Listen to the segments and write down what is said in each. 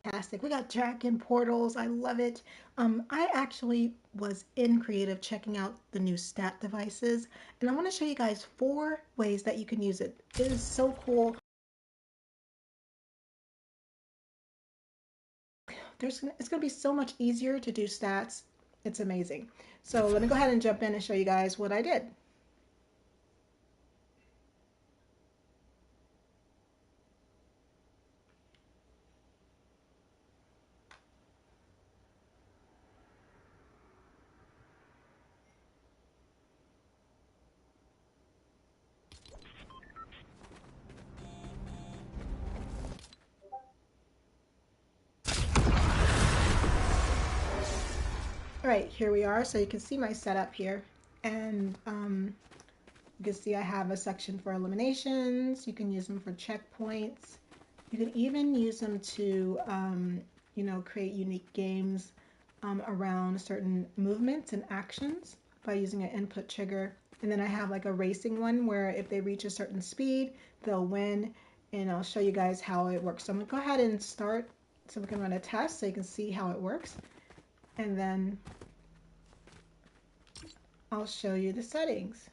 fantastic. We got dragon portals. I love it. I actually was in Creative checking out the new stat devices, and I want to show you guys 4 ways that you can use it. It is so cool. It's going to be so much easier to do stats. It's amazing. So let me go ahead and jump in and show you guys what I did. All right, here we are. So you can see my setup here, and you can see I have a section for eliminations. You can use them for checkpoints. You can even use them to, create unique games around certain movements and actions by using an input trigger. And then I have like a racing one where if they reach a certain speed, they'll win. And I'll show you guys how it works. So I'm going to go ahead and start so we can run a test so you can see how it works. And then I'll show you the settings.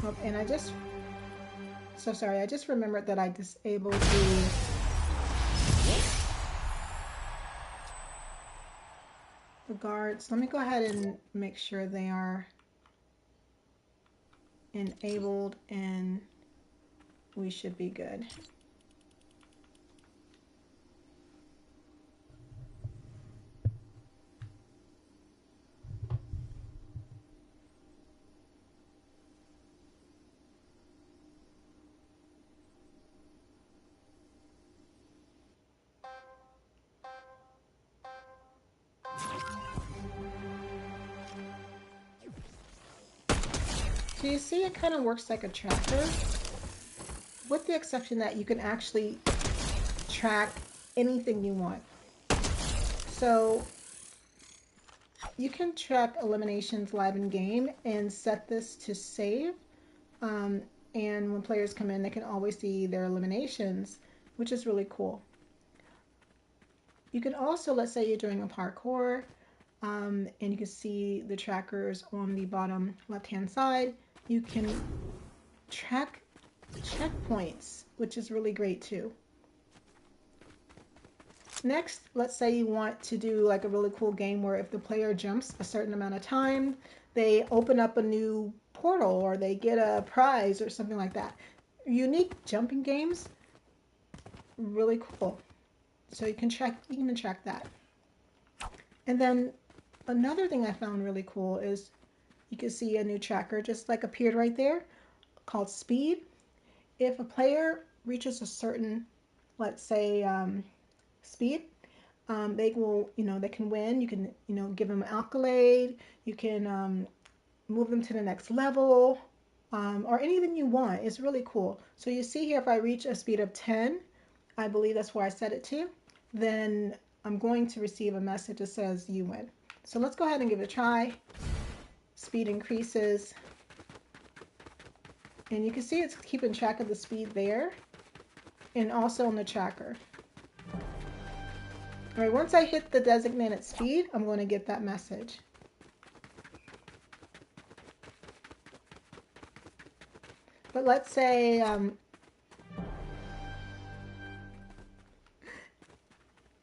Oh, and so sorry, I just remembered that I disabled the guards. Let me go ahead and make sure they are enabled and we should be good. So you see it kind of works like a tracker, with the exception that you can actually track anything you want. So you can track eliminations live in game and set this to save. And when players come in, they can always see their eliminations, which is really cool. You can also, let's say you're doing a parkour, and you can see the trackers on the bottom left-hand side. You can track checkpoints, which is really great too. Next, let's say you want to do like a really cool game where if the player jumps a certain amount of time, they open up a new portal or they get a prize or something like that. Unique jumping games, really cool. So you can even track that. And then another thing I found really cool is you can see a new tracker just like appeared right there called speed. If a player reaches a certain, let's say, speed, they will, they can win. You can, give them an accolade. You can move them to the next level, or anything you want. It's really cool. So you see here, if I reach a speed of 10, I believe that's where I set it to, then I'm going to receive a message that says you win. So let's go ahead and give it a try. Speed increases. And you can see it's keeping track of the speed there and also on the tracker. All right, once I hit the designated speed, I'm going to get that message. But let's say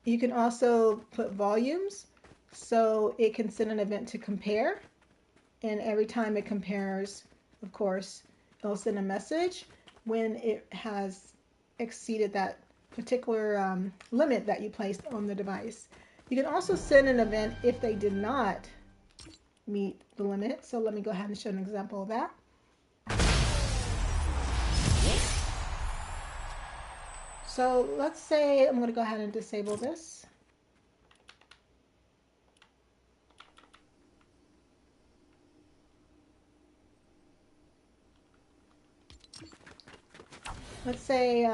you can also put volumes, so it can send an event to compare. And every time it compares, of course, it'll send a message when it has exceeded that particular limit that you placed on the device. You can also send an event if they did not meet the limit. So let me go ahead and show an example of that. So let's say I'm going to go ahead and disable this. let's say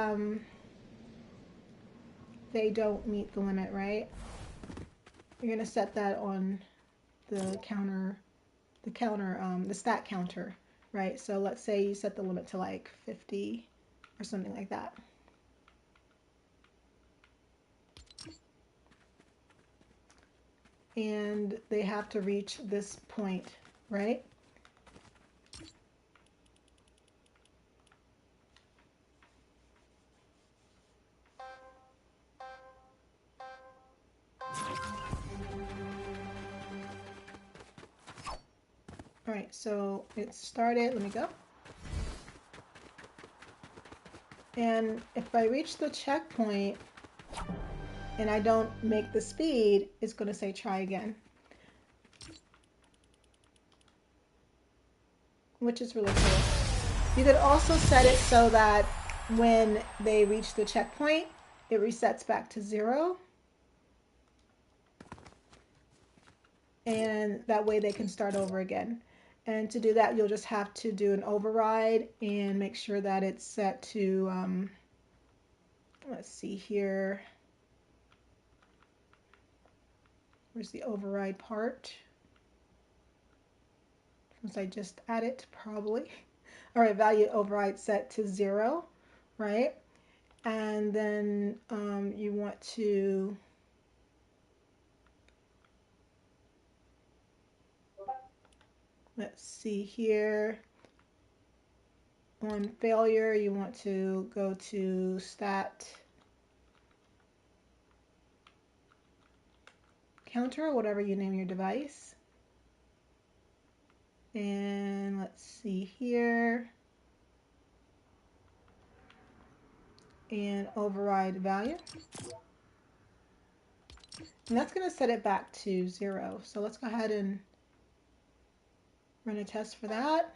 they don't meet the limit, right? You're gonna set that on the counter, the stat counter, right? So let's say you set the limit to like 50 or something like that. And they have to reach this point, right? All right, so it started. Let me go. And if I reach the checkpoint and I don't make the speed, it's going to say try again, which is really cool. You could also set it so that when they reach the checkpoint, it resets back to 0. And that way they can start over again. And to do that, you'll just have to do an override and make sure that it's set to, let's see here. Where's the override part? Since I just added, probably. All right, value override set to 0, right? And then you want to let's see here. On failure, you want to go to stat counter, whatever you name your device. And let's see here. And override value. And that's going to set it back to 0. So let's go ahead and run a test for that.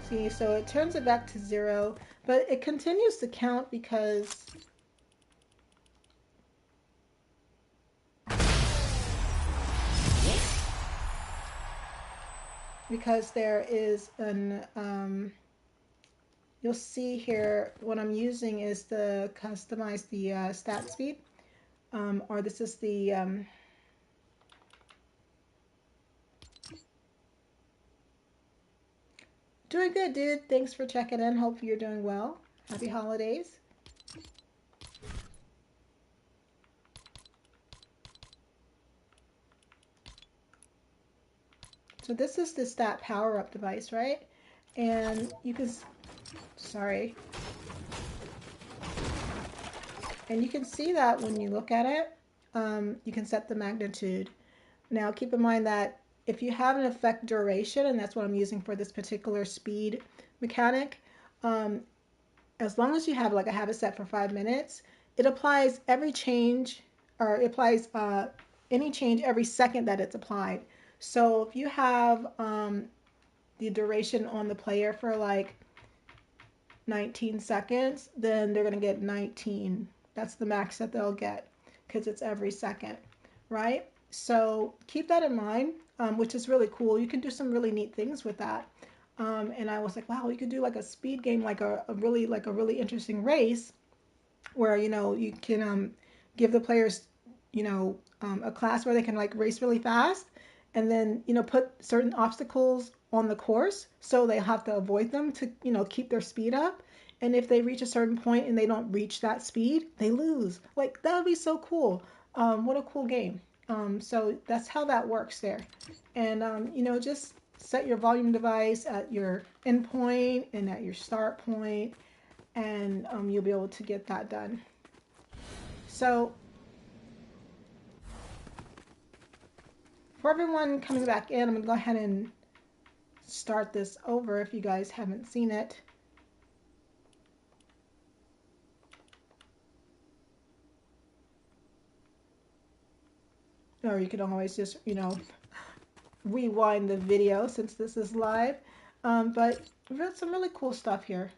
See, so it turns it back to 0, but it continues to count because there is an you'll see here what I'm using is to customize the stat speed, or this is the doing good, dude. Thanks for checking in. Hope you're doing well. Happy holidays. So this is the stat power up device, right? And you can, sorry. And you can see that when you look at it, you can set the magnitude. Now keep in mind that if you have an effect duration, and that's what I'm using for this particular speed mechanic, as long as you have, like I have it set for 5 minutes, it applies every change, or it applies any change every second that it's applied. So if you have the duration on the player for like 19 seconds, then they're going to get 19. That's the max that they'll get because it's every second, right? So keep that in mind, which is really cool. You can do some really neat things with that. And I was like, wow, you could do like a speed game, like a really interesting race where, you can give the players, a class where they can like race really fast and then, put certain obstacles on the course so they have to avoid them to, keep their speed up. And if they reach a certain point and they don't reach that speed, they lose. Like, that would be so cool. What a cool game. So that's how that works there. And, just set your volume device at your end point and at your start point, and you'll be able to get that done. So for everyone coming back in, I'm going to go ahead and start this over if you guys haven't seen it. Or you can always just, rewind the video since this is live. But we've got some really cool stuff here.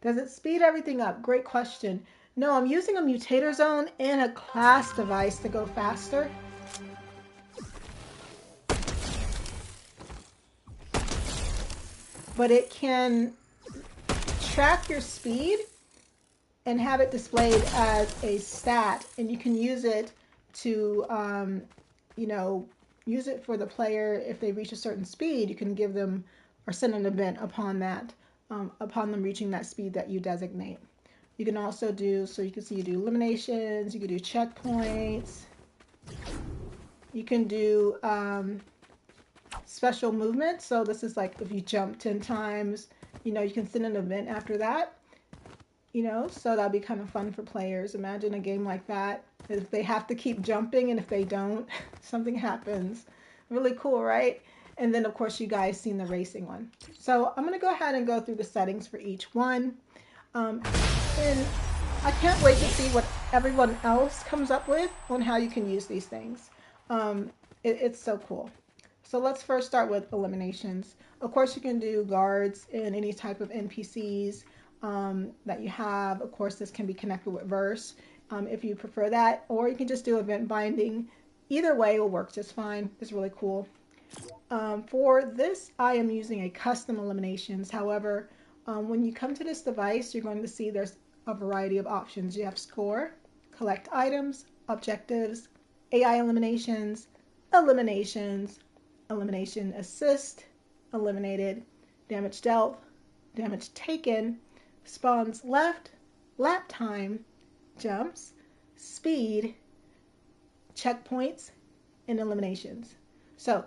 Does it speed everything up? Great question. No, I'm using a mutator zone and a class device to go faster. But it can track your speed and have it displayed as a stat, and you can use it to, you know, use it for the player. If they reach a certain speed, you can give them or send an event upon that, upon them reaching that speed that you designate. You can also do, so you can see you do eliminations, you can do checkpoints, you can do special movement. So this is like if you jump 10 times, you know, you can send an event after that. You know, so that'll be kind of fun for players. Imagine a game like that. If they have to keep jumping, and if they don't, something happens. Really cool, right? And then, of course, you guys seen the racing one. So I'm going to go ahead and go through the settings for each one. And I can't wait to see what everyone else comes up with on how you can use these things. It's so cool. So let's first start with eliminations. Of course, you can do guards and any type of NPCs that you have. Of course, this can be connected with verse if you prefer that, or you can just do event binding. Either way will work just fine. It's really cool. For this, I am using a custom eliminations. However, when you come to this device, you're going to see there's a variety of options. You have score, collect items, objectives, AI eliminations, eliminations, elimination assist, eliminated, damage dealt, damage taken, spawns left, lap time, jumps, speed, checkpoints, and eliminations. So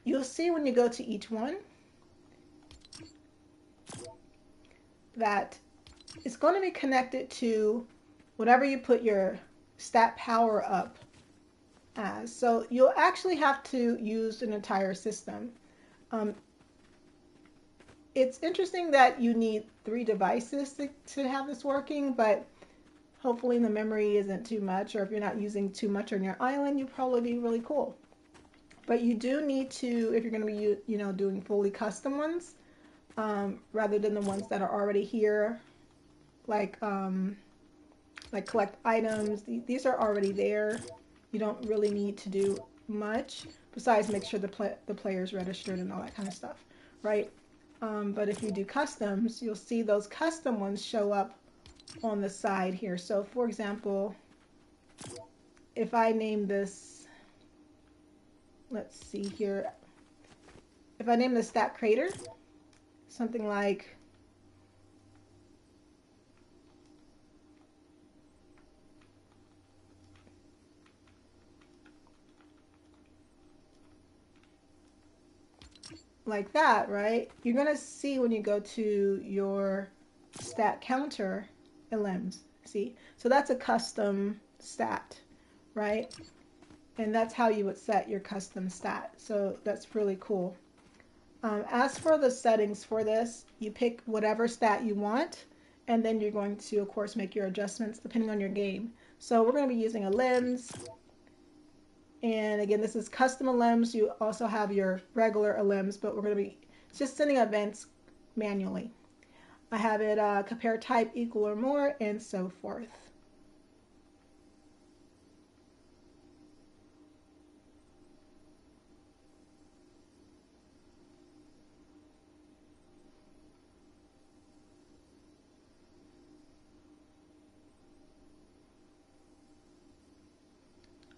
you'll see when you go to each one that it's going to be connected to whatever you put your stat power up as. So you'll actually have to use an entire system. It's interesting that you need 3 devices to have this working, but hopefully the memory isn't too much, or if you're not using too much on your island, you'll probably be really cool. But you do need to, if you're going to be, you know, doing fully custom ones, rather than the ones that are already here, like collect items. These are already there. You don't really need to do much besides make sure the player's registered and all that kind of stuff, right? But if you do customs, you'll see those custom ones show up on the side here. So for example, if I name this, let's see here, if I name the stat creator, something like that, right? You're going to see when you go to your stat counter, elims, see? So that's a custom stat, right? And that's how you would set your custom stat. So that's really cool. As for the settings for this, you pick whatever stat you want, and then you're going to, of course, make your adjustments depending on your game. So we're going to be using a limbs. And again, this is custom elims. You also have your regular elims, but we're going to be just sending events manually. I have it compare type equal or more, and so forth.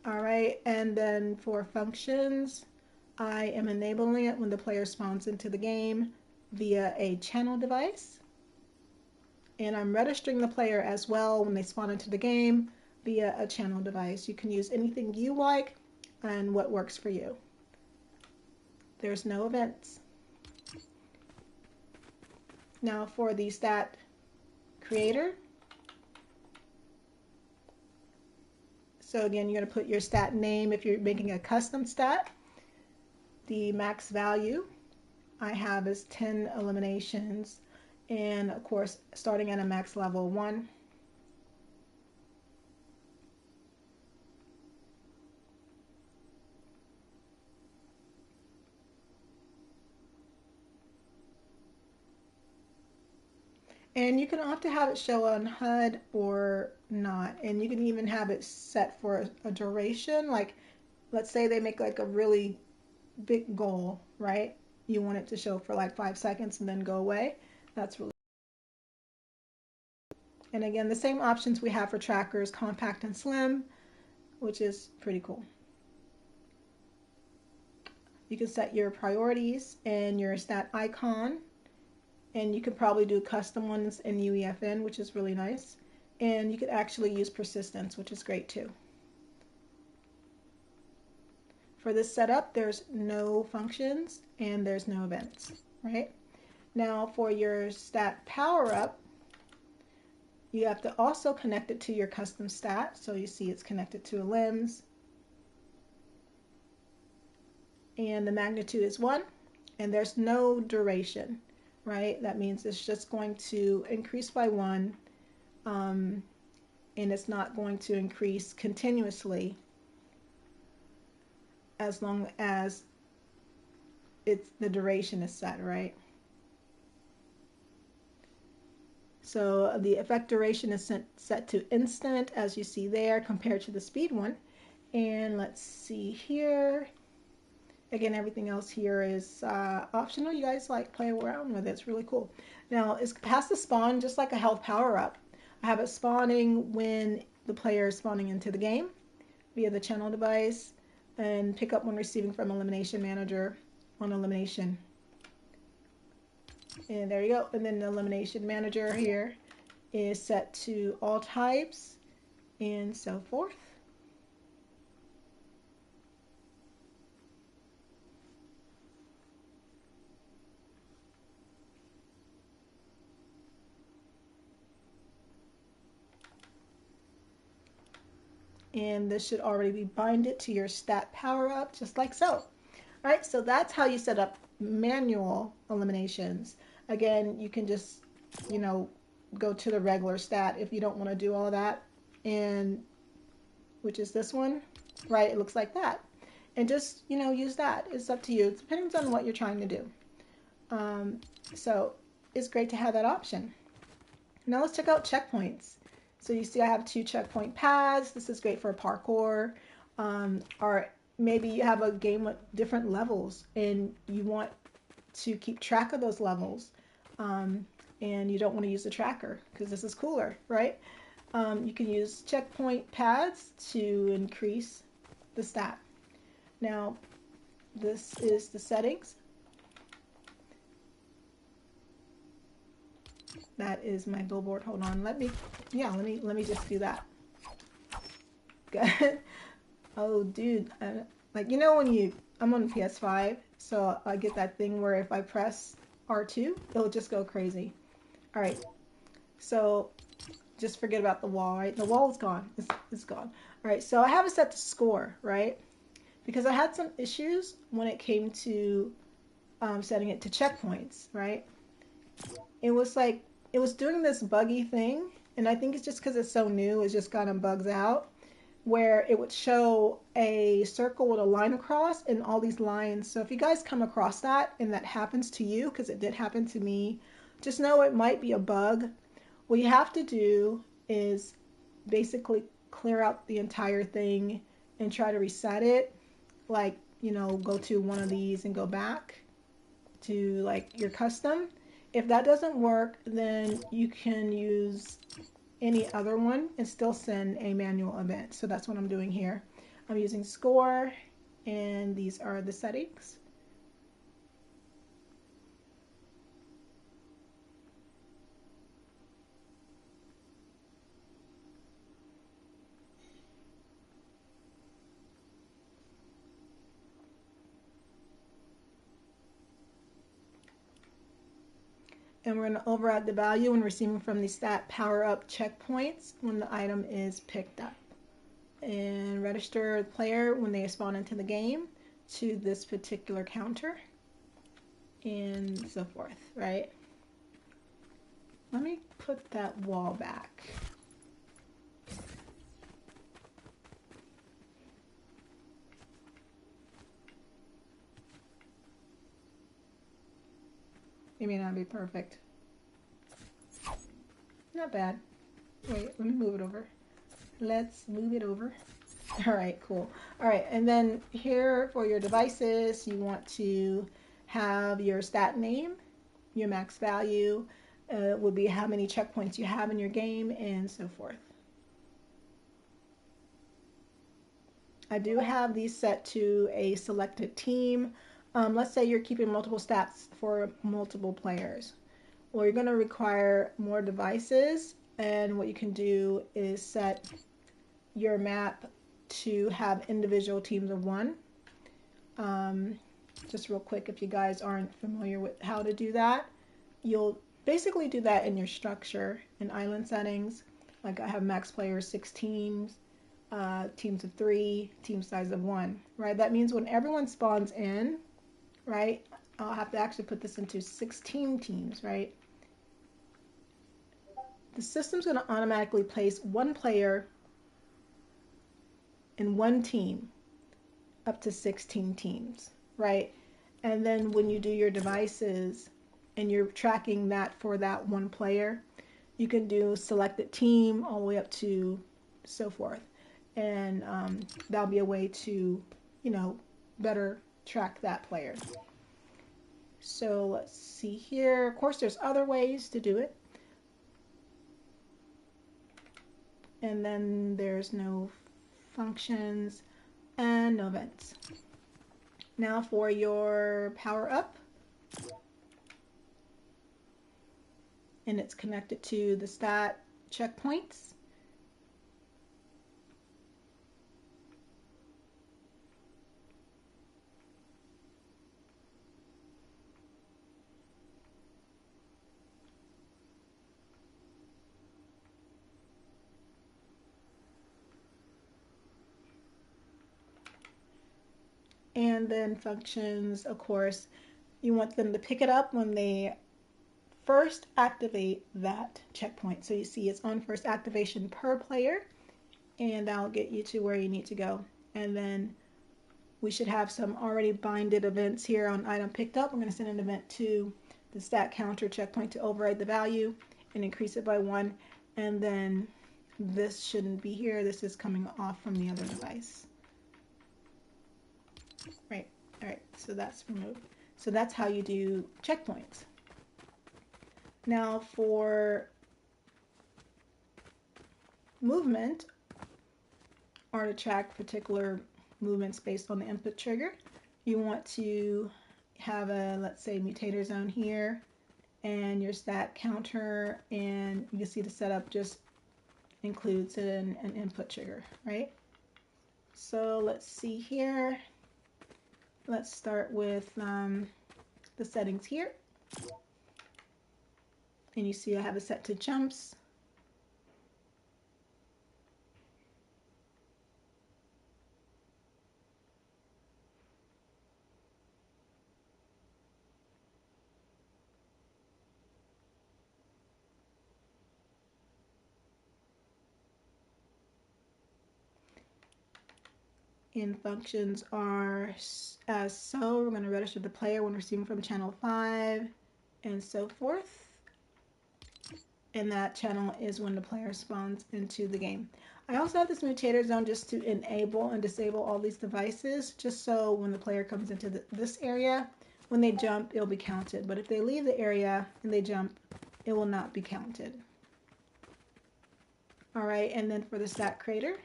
All right, and then for functions, I am enabling it when the player spawns into the game via a channel device. And I'm registering the player as well when they spawn into the game via a channel device. You can use anything you like and what works for you. There's no events. Now for the stat creator. So again, you're going to put your stat name if you're making a custom stat. The max value I have is 10 eliminations, and of course starting at a max level 1. And you can opt to have it show on HUD or not. And you can even have it set for a duration. Like, let's say they make like a really big goal, right? You want it to show for like 5 seconds and then go away. That's really. And again, the same options we have for trackers, compact and slim, which is pretty cool. You can set your priorities and your stat icon, and you could probably do custom ones in UEFN, which is really nice. And you could actually use persistence, which is great too. For this setup, there's no functions and there's no events, right? Now for your stat power up, you have to also connect it to your custom stat. So you see it's connected to limbs. And the magnitude is 1. And there's no duration, right? That means it's just going to increase by 1. And it's not going to increase continuously as long as the duration is set, right? So the effect duration is set to instant, as you see there, compared to the speed one. And let's see here. Again, everything else here is optional. You guys like play around with it. It's really cool. Now, it has to spawn just like a health power up. I have it spawning when the player is spawning into the game via the channel device, and pick up when receiving from Elimination Manager on Elimination. And there you go. And then the Elimination Manager here is set to all types and so forth. And this should already be binded to your stat power up, just like so. All right, so that's how you set up manual eliminations. Again, you can just, go to the regular stat if you don't want to do all that, and which is this one, right? It looks like that, and just use that. It's up to you. It depends on what you're trying to do. So it's great to have that option. Now let's check out checkpoints. So you see I have 2 checkpoint pads. This is great for parkour, or maybe you have a game with different levels and you want to keep track of those levels, and you don't want to use the tracker because this is cooler, right? You can use checkpoint pads to increase the stat. Now this is the settings. That is my billboard. Hold on, let me just do that. Good. Oh dude, like when I'm on PS5, so I get that thing where if I press R2 it'll just go crazy. All right, so just forget about the wall, right? The wall is gone. It's gone. All right, so I have it set to score, right? Because I had some issues when it came to setting it to checkpoints, right? It was doing this buggy thing, and I think it's just because it's so new, it just kind of bugs out, where it would show a circle with a line across and all these lines. So if you guys come across that and that happens to you, because it did happen to me, just know it might be a bug. What you have to do is basically clear out the entire thing and try to reset it. Like, go to one of these and go back to like your custom. If that doesn't work, then you can use any other one and still send a manual event. So that's what I'm doing here. I'm using score, and these are the settings. And we're going to override the value when receiving from the stat power up checkpoints when the item is picked up. And register the player when they spawn into the game to this particular counter, and so forth, right? Let me put that wall back. It may not be perfect. Not bad. Wait, let me move it over. Let's move it over. All right, cool. All right, and then here for your devices, you want to have your stat name, your max value, would be how many checkpoints you have in your game, and so forth. I do have these set to a selected team. Let's say you're keeping multiple stats for multiple players. Well, you're going to require more devices, and what you can do is set your map to have individual teams of one. Just real quick, if you guys aren't familiar with how to do that, you'll basically do that in your structure in island settings. Like I have max players 6 teams, teams of 3, team size of 1, right? That means when everyone spawns in, right, I'll have to actually put this into 16 teams, right? The system's going to automatically place one player in one team up to 16 teams, right? And then when you do your devices and you're tracking that for that one player, you can do selected team all the way up to so forth. And that'll be a way to, you know, better track that player. So let's see here. Of course, there's other ways to do it. And then there's no functions and no events. Now for your power up, and it's connected to the stat checkpoints. And then functions, of course, you want them to pick it up when they first activate that checkpoint. So you see it's on first activation per player, and that'll get you to where you need to go. And then we should have some already binded events here on item picked up. I'm going to send an event to the stat counter checkpoint to override the value and increase it by 1. And then this shouldn't be here. This is coming off from the other device. Right. All right. So that's removed. So that's how you do checkpoints. Now for movement, or to track particular movements based on the input trigger, you want to have a, let's say, mutator zone here and your stat counter, and you can see the setup just includes an input trigger, right? So let's see here. Let's start with the settings here. And you see I have it set to jumps. And functions are as so. We're going to register the player when receiving from channel 5 and so forth. And that channel is when the player spawns into the game. I also have this mutator zone just to enable and disable all these devices, just so when the player comes into this area, when they jump, it'll be counted. But if they leave the area and they jump, it will not be counted. All right, and then for the stat creator,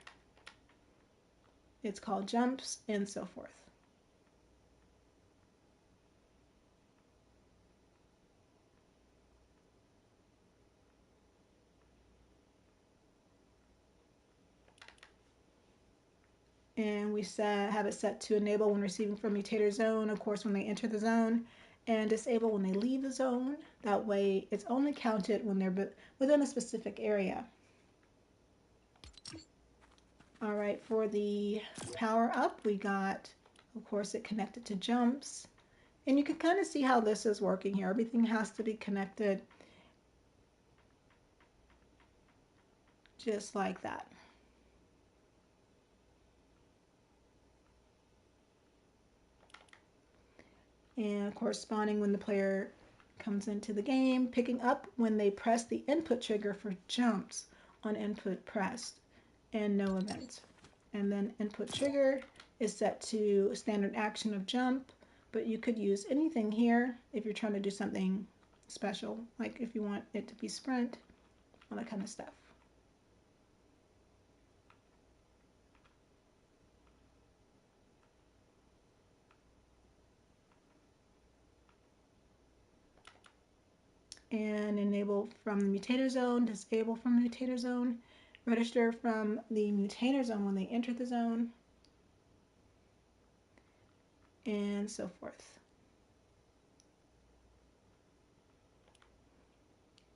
it's called jumps and so forth. And we have it set to enable when receiving from mutator zone, of course, when they enter the zone, and disable when they leave the zone. That way, it's only counted when they're within a specific area. All right, for the power up, we got, of course, it connected to jumps. And you can kind of see how this is working here. Everything has to be connected just like that. And corresponding when the player comes into the game, picking up when they press the input trigger for jumps on input pressed and no events. And then input trigger is set to standard action of jump, but you could use anything here if you're trying to do something special, like if you want it to be sprint, all that kind of stuff. And enable from the mutator zone, disable from the mutator zone, register from the mutator zone when they enter the zone, and so forth.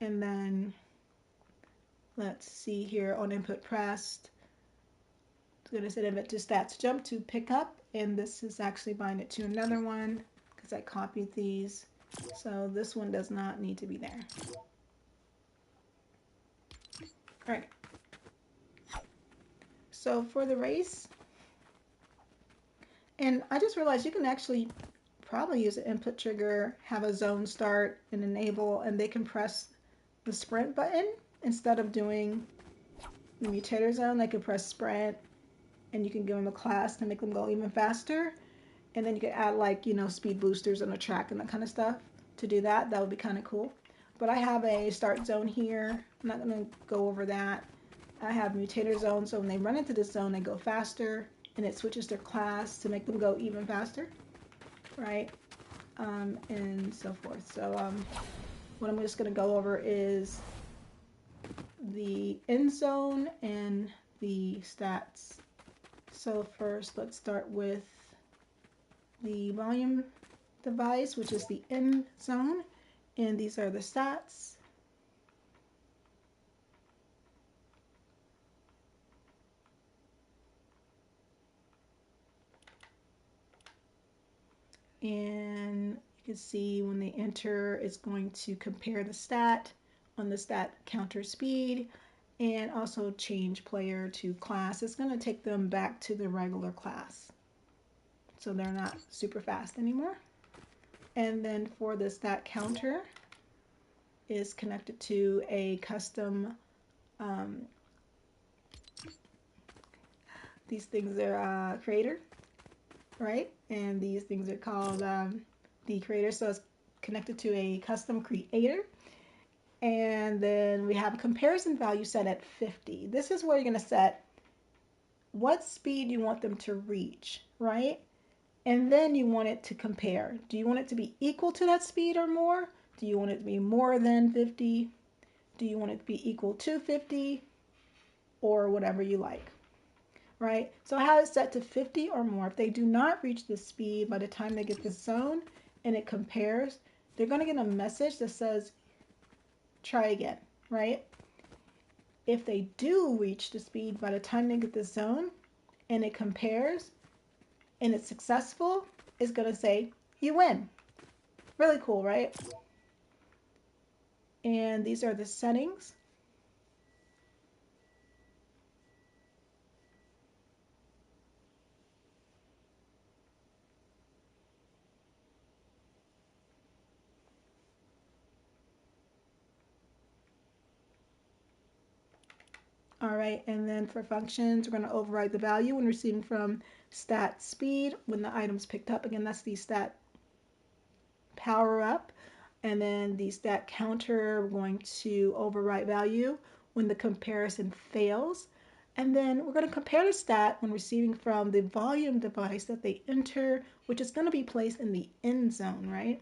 And then let's see here on input pressed, it's going to set event to stats jump to pick up, and this is actually bind it to another one because I copied these. So this one does not need to be there. All right. So for the race, and I just realized you can actually probably use an input trigger, have a zone start and enable, and they can press the sprint button instead of doing the mutator zone. They could press sprint, and you can give them a class to make them go even faster. And then you could add like, you know, speed boosters on the track and that kind of stuff to do that. That would be kind of cool. But I have a start zone here. I'm not going to go over that. I have mutator zone, so when they run into this zone, they go faster, and it switches their class to make them go even faster, right? And so forth. So what I'm just going to go over is the end zone and the stats. So first, let's start with the volume device, which is the end zone, and these are the stats. And you can see when they enter, it's going to compare the stat on the stat counter speed and also change player to class. It's going to take them back to the regular class, so they're not super fast anymore. And then for the stat counter is connected to a custom, these things are creator, right? And these things are called the creator, so it's connected to a custom creator. And then we have a comparison value set at 50. This is where you're going to set what speed you want them to reach, right? And then you want it to compare. Do you want it to be equal to that speed or more? Do you want it to be more than 50? Do you want it to be equal to 50? Or whatever you like, right? So I have it set to 50 or more. If they do not reach this speed by the time they get this zone and it compares, they're going to get a message that says, try again, right? If they do reach the speed by the time they get this zone and it compares and it's successful, it's going to say, you win. Really cool, right? And these are the settings. All right, and then for functions, we're going to override the value when receiving from stat speed when the item's picked up. Again, that's the stat power up. And then the stat counter, we're going to overwrite value when the comparison fails. And then we're going to compare the stat when receiving from the volume device that they enter, which is going to be placed in the end zone, right?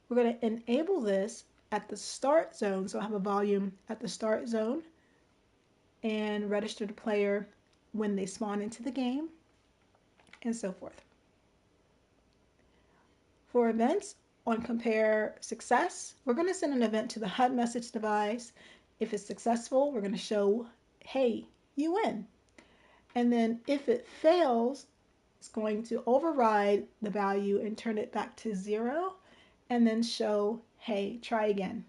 We're going to enable this at the start zone. So I have a volume at the start zone and register the player when they spawn into the game and so forth. For events, on compare success, we're going to send an event to the HUD message device. If it's successful, we're going to show, hey, you win. And then if it fails, it's going to override the value and turn it back to 0 and then show, hey, try again.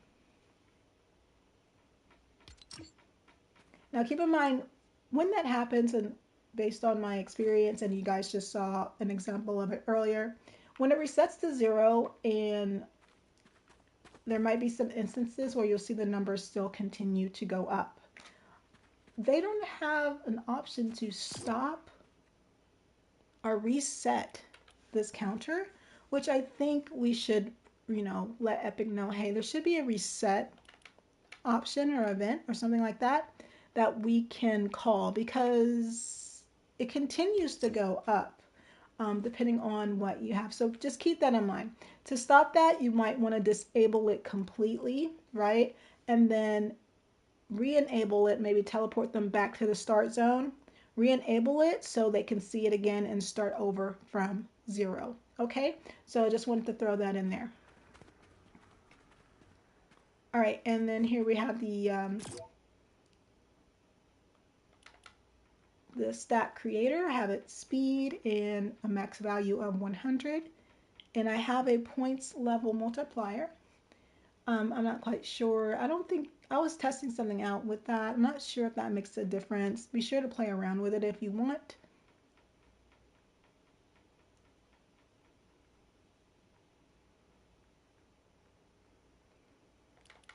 Now keep in mind, when that happens, and based on my experience, and you guys just saw an example of it earlier, when it resets to 0 and there might be some instances where you'll see the numbers still continue to go up. They don't have an option to stop or reset this counter, which I think we should, let Epic know, hey, there should be a reset option or event or something like that that we can call, because it continues to go up depending on what you have. So just keep that in mind. To stop that, you might want to disable it completely, right? And then re-enable it, maybe teleport them back to the start zone, re-enable it so they can see it again and start over from 0. Okay, so I just wanted to throw that in there. All right, and then here we have the stat creator. I have its speed and a max value of 100, and I have a points level multiplier. I'm not quite sure. I don't think I was testing something out with that. I'm not sure if that makes a difference. Be sure to play around with it if you want.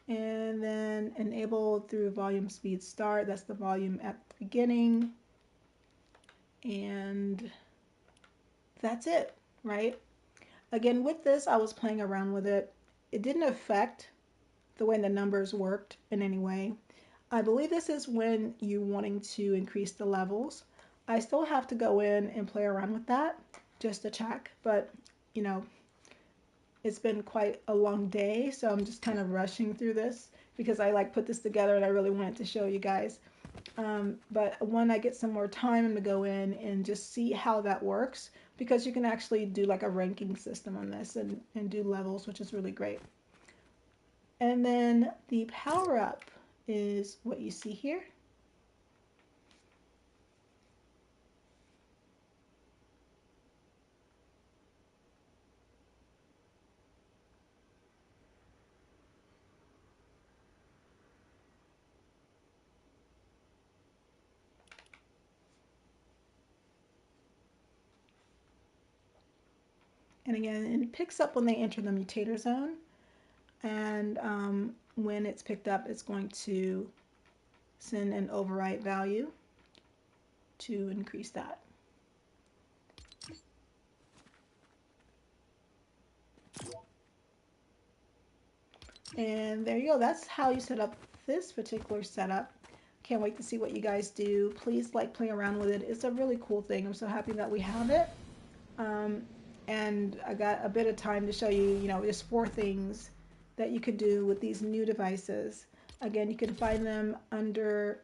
And then enable through volume speed start. That's the volume at the beginning. And that's it, right? Again, with this, I was playing around with it. It didn't affect the way the numbers worked in any way. I believe this is when you're wanting to increase the levels. I still have to go in and play around with that just to check, but it's been quite a long day, so I'm just kind of rushing through this because I put this together and I really wanted to show you guys. But when I get some more time, I'm gonna go in and just see how that works, because you can actually do a ranking system on this and do levels, which is really great. And then the power up is what you see here. And again, it picks up when they enter the mutator zone. And when it's picked up, it's going to send an overwrite value to increase that. And there you go. That's how you set up this particular setup. Can't wait to see what you guys do. Please play around with it. It's a really cool thing. I'm so happy that we have it. And I got a bit of time to show you, just 4 things that you could do with these new devices. Again, you can find them under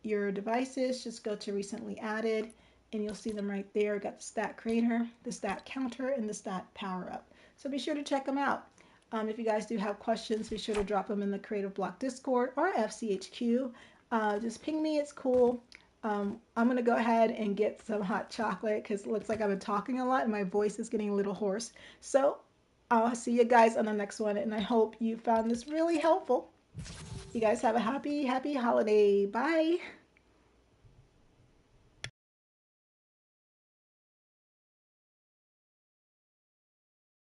your devices. Just go to recently added and you'll see them right there. Got the stat creator, the stat counter, and the stat power up. So be sure to check them out. If you guys do have questions, be sure to drop them in the Creative Block Discord or FCHQ. Just ping me, it's cool. I'm going to go ahead and get some hot chocolate because it looks like I've been talking a lot and my voice is getting a little hoarse. So I'll see you guys on the next one, and I hope you found this really helpful. You guys have a happy holiday. Bye.